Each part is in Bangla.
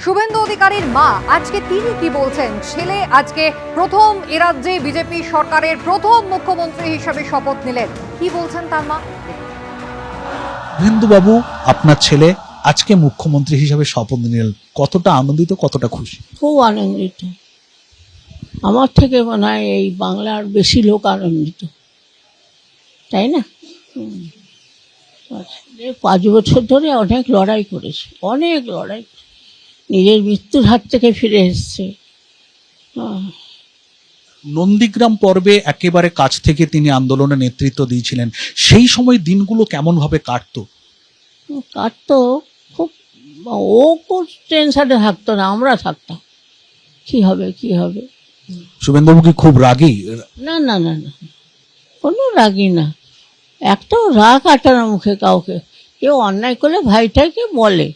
শুভেন্দু অধিকারীর মা আজকে তিনি কি বলছেন? ছেলে আজকে প্রথম এ রাজ্যে বিজেপি সরকারের প্রথম মুখ্যমন্ত্রী হিসেবে শপথ নিলেন। কি বলছেন তার মা? শুভেন্দু বাবু, আপনার ছেলে আজকে মুখ্যমন্ত্রী হিসেবে শপথ নিলেন, কতটা আনন্দিত, কতটা খুশি? খুব আনন্দিত। আমার থেকে মনে হয় এই বাংলার বেশি লোক আনন্দিত, তাই না? 5 বছর ধরে অনেক লড়াই করেছে, অনেক লড়াই, নিজের মৃত্যুর হাত থেকে ফিরে এসছে। নন্দীগ্রাম পর্বে একেবারে কাছ থেকে তিনি আন্দোলনে নেতৃত্ব দিয়েছিলেন, সেই সময় দিনগুলো কেমন ভাবে কাটতো? কাটতো খুব, ও খুব টেনশনে থাকতো না, আমরা থাকতাম কি হবে কি হবে। শুভেন্দুবাবু কি খুব রাগী? না না না না, কোনো রাগই না, একটাও রাগ আটে না মুখে কাউকে। কেউ অন্যায় করলে ভাইটাকে বলে,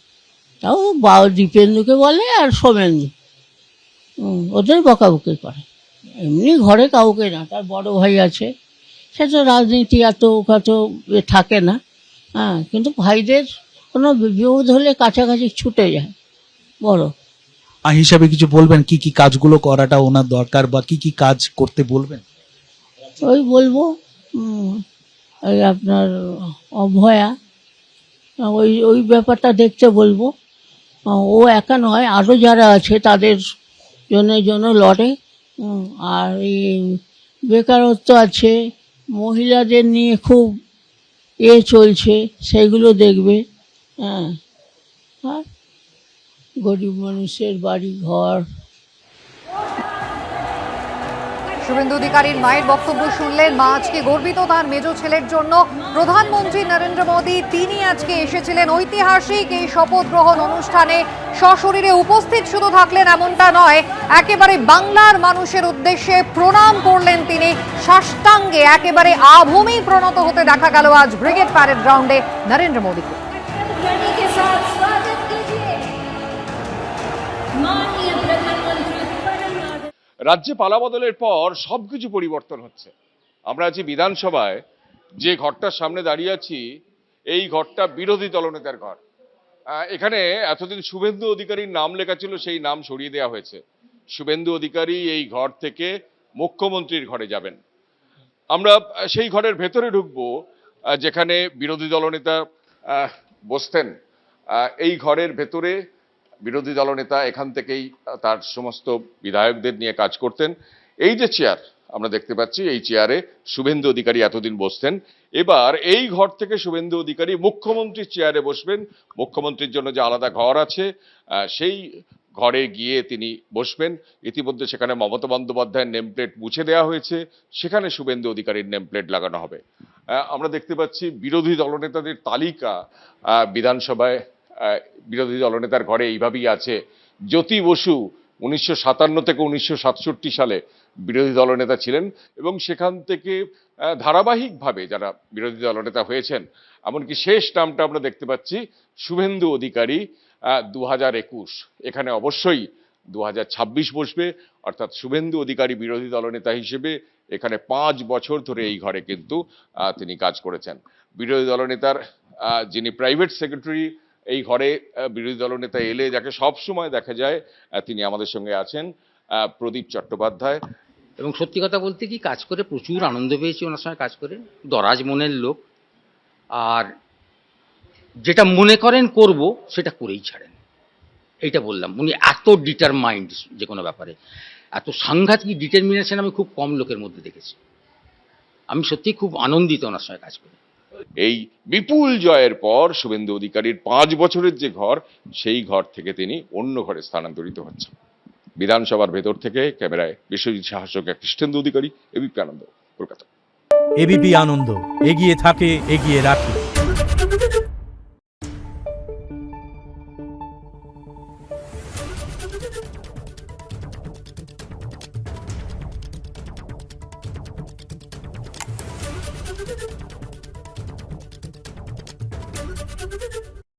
তাও দীপেন্দুকে বলে আর সোমেন্দু, ওদের বকাবকি করে। এমনি ঘরে কাউকে না, তার বড় ভাই আছে, সে তো রাজনীতি এত থাকে না, কিন্তু ভাইদের কোনো বিপদ হলে কাছাকাছি ছুটে যায় বড়। হিসাবে কিছু বলবেন, কি কি কাজগুলো করাটা ওনার দরকার বা কি কি কাজ করতে বলবেন? ওই বলবো, ওই আপনার অভয়া, ওই ওই ব্যাপারটা দেখতে বলবো। ও একা নয়, আরও যারা আছে তাদের জন্য লড়ে। আর এই বেকারত্ব আছে, মহিলাদের নিয়ে খুব চলছে, সেগুলো দেখবে। আর গরিব মানুষের বাড়ি ঘর। শুভেন্দু অধিকারীর মায়ের বক্তব্য শুনলেন। মা আজকে গর্বিত তার মেজ ছেলের জন্য। প্রধানমন্ত্রী নরেন্দ্র মোদী তিনি আজকে এসেছিলেন ঐতিহাসিক এই শপথ গ্রহণ অনুষ্ঠানে। সশরীরে উপস্থিত শুধু থাকলেন এমনটা নয়, একেবারে বাংলার মানুষের উদ্দেশ্যে প্রণাম করলেন তিনি। সাষ্টাঙ্গে একেবারে আভূমি প্রণত হতে দেখা গেল আজ ব্রিগেড প্যারেড গ্রাউন্ডে নরেন্দ্র মোদীকে। রাজ্যে পালাবদলের পর সবকিছু পরিবর্তন হচ্ছে। আমরা আছি বিধানসভায়, যে ঘরটার সামনে দাঁড়িয়ে আছি এই ঘরটা বিরোধী দলনেতার ঘর। এখানে এতদিন শুভেন্দু অধিকারীর নাম লেখা ছিল, সেই নাম সরিয়ে দেওয়া হয়েছে। শুভেন্দু অধিকারী এই ঘর থেকে মুখ্যমন্ত্রীর ঘরে যাবেন। আমরা সেই ঘরের ভেতরে ঢুকবো যেখানে বিরোধী দলনেতা বসতেন। এই ঘরের ভেতরে বিরোধী দলনেতা এখান থেকেই তার সমস্ত বিধায়কদের নিয়ে কাজ করতেন। এই যে চেয়ার আমরা দেখতে পাচ্ছি, এই চেয়ারে শুভেন্দু অধিকারী এতদিন বসতেন। এবার এই ঘর থেকে শুভেন্দু অধিকারী মুখ্যমন্ত্রীর চেয়ারে বসবেন। মুখ্যমন্ত্রীর জন্য যে আলাদা ঘর আছে সেই ঘরে গিয়ে তিনি বসবেন। ইতিমধ্যে সেখানে মমতা বন্দ্যোপাধ্যায়ের নেম প্লেট মুছে দেওয়া হয়েছে, সেখানে শুভেন্দু অধিকারীর নেম প্লেট লাগানো হবে। আমরা দেখতে পাচ্ছি বিরোধী দলনেতাদের তালিকা বিধানসভায় বিরোধী দলনেতার ঘরে এইভাবেই আছে। জ্যোতি বসু 1957 থেকে 1967 সালে বিরোধী দলনেতা ছিলেন এবং সেখান থেকে ধারাবাহিকভাবে যারা বিরোধী দলনেতা হয়েছেন, এমনকি শেষ নামটা আমরা দেখতে পাচ্ছি শুভেন্দু অধিকারী 2021। এখানে অবশ্যই 2026 বসবে, অর্থাৎ শুভেন্দু অধিকারী বিরোধী দলনেতা হিসেবে এখানে 5 বছর ধরে এই ঘরে কিন্তু তিনি কাজ করেছেন। বিরোধী দলনেতার যিনি প্রাইভেট সেক্রেটারি এই ঘরে বিরোধী দলনেতা এলে যাকে সবসময় দেখা যায়, তিনি আমাদের সঙ্গে আছেন, প্রদীপ চট্টোপাধ্যায়। এবং সত্যি কথা বলতে কি, কাজ করে প্রচুর আনন্দ পেয়েছি ওনার সঙ্গে কাজ করে। দরাজ মনের লোক, আর যেটা মনে করেন করব সেটা করেই ছাড়েন। এইটা বললাম, উনি এত ডিটারমাইন্ড যে কোনো ব্যাপারে, এত সাংঘাতিক ডিটারমিনেশন আমি খুব কম লোকের মধ্যে দেখেছি। আমি সত্যি খুব আনন্দিত ওনার সঙ্গে কাজ করে। এই বিপুল জয়ের পর শুভেন্দু অধিকারীর 5 বছরের যে ঘর, সেই ঘর থেকে তিনি অন্য ঘরে স্থানান্তরিত হচ্ছেন। বিধানসভার ভেতর থেকে ক্যামেরায় বিশ্বজিৎ সাহার সঙ্গে কৃষ্ণেন্দু অধিকারী, এবিপি আনন্দ, কলকাতা। এবিপি আনন্দ, এগিয়ে থাকে, এগিয়ে রাখে।